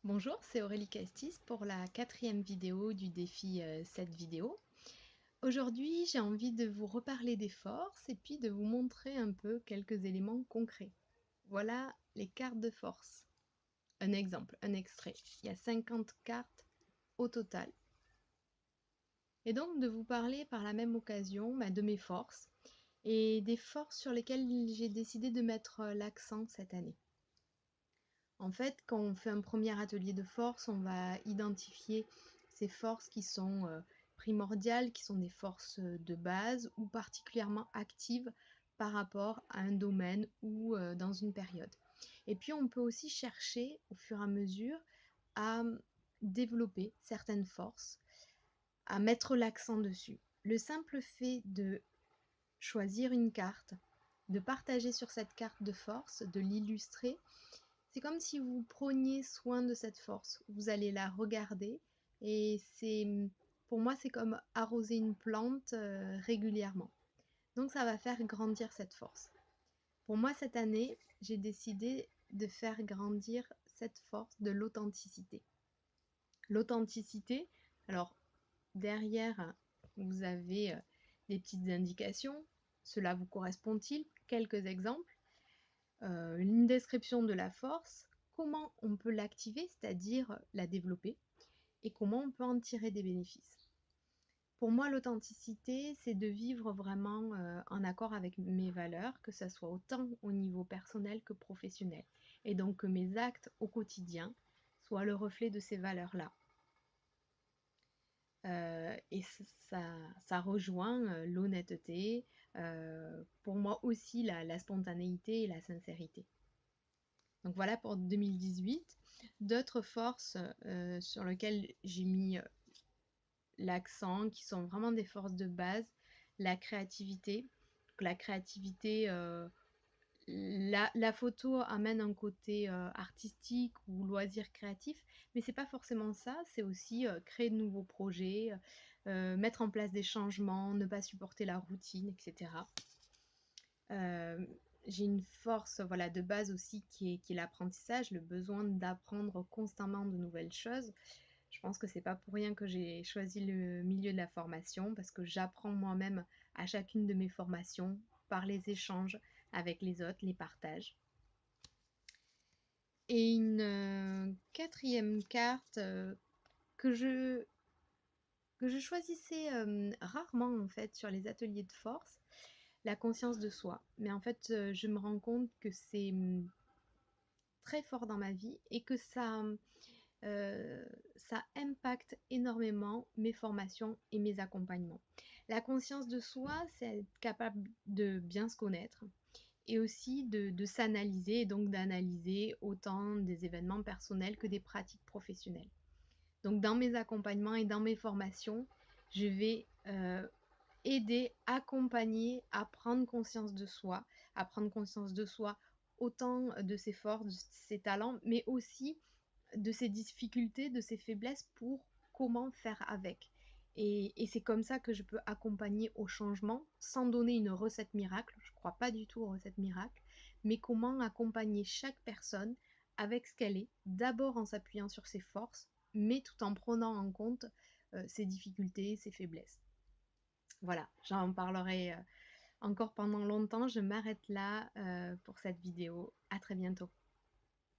Bonjour, c'est Aurélie Castis pour la quatrième vidéo du défi 7 vidéos. Aujourd'hui, j'ai envie de vous reparler des forces et puis de vous montrer un peu quelques éléments concrets. Voilà les cartes de force. Un exemple, un extrait. Il y a 50 cartes au total. Et donc de vous parler par la même occasion de mes forces et des forces sur lesquelles j'ai décidé de mettre l'accent cette année. En fait, quand on fait un premier atelier de force, on va identifier ces forces qui sont primordiales, qui sont des forces de base ou particulièrement actives par rapport à un domaine ou dans une période. Et puis on peut aussi chercher au fur et à mesure à développer certaines forces, à mettre l'accent dessus. Le simple fait de choisir une carte, de partager sur cette carte de force, de l'illustrer, c'est comme si vous preniez soin de cette force. Vous allez la regarder et pour moi, c'est comme arroser une plante régulièrement. Donc ça va faire grandir cette force. Pour moi, cette année, j'ai décidé de faire grandir cette force de l'authenticité. L'authenticité, alors derrière, vous avez des petites indications. Cela vous correspond-il? Quelques exemples. Une description de la force, comment on peut l'activer, c'est-à-dire la développer, et comment on peut en tirer des bénéfices. Pour moi, l'authenticité, c'est de vivre vraiment en accord avec mes valeurs, que ce soit autant au niveau personnel que professionnel. Et donc que mes actes au quotidien soient le reflet de ces valeurs-là. Et ça rejoint l'honnêteté, pour moi aussi la spontanéité et la sincérité. Donc voilà pour 2018. D'autres forces sur lesquelles j'ai mis l'accent, qui sont vraiment des forces de base, la créativité. Donc la créativité, la photo amène un côté artistique ou loisir créatif, mais c'est pas forcément ça, c'est aussi créer de nouveaux projets, mettre en place des changements, ne pas supporter la routine, etc. Euh, j'ai une force voilà, de base aussi qui est l'apprentissage, le besoin d'apprendre constamment de nouvelles choses. Je pense que c'est pas pour rien que j'ai choisi le milieu de la formation, parce que j'apprends moi-même à chacune de mes formations par les échanges avec les autres, les partages. Et une quatrième carte que je choisissais rarement en fait sur les ateliers de force, la conscience de soi. Mais en fait, je me rends compte que c'est très fort dans ma vie et que ça impacte énormément mes formations et mes accompagnements. La conscience de soi, c'est être capable de bien se connaître et aussi de s'analyser et donc d'analyser autant des événements personnels que des pratiques professionnelles. Donc dans mes accompagnements et dans mes formations, je vais aider, accompagner à prendre conscience de soi, à prendre conscience de soi autant de ses forces, de ses talents, mais aussi de ses difficultés, de ses faiblesses pour comment faire avec. Et c'est comme ça que je peux accompagner au changement sans donner une recette miracle. Je ne crois pas du tout aux recettes miracles, mais comment accompagner chaque personne avec ce qu'elle est, d'abord en s'appuyant sur ses forces, mais tout en prenant en compte ses difficultés, ses faiblesses. Voilà, j'en parlerai encore pendant longtemps. Je m'arrête là pour cette vidéo. À très bientôt.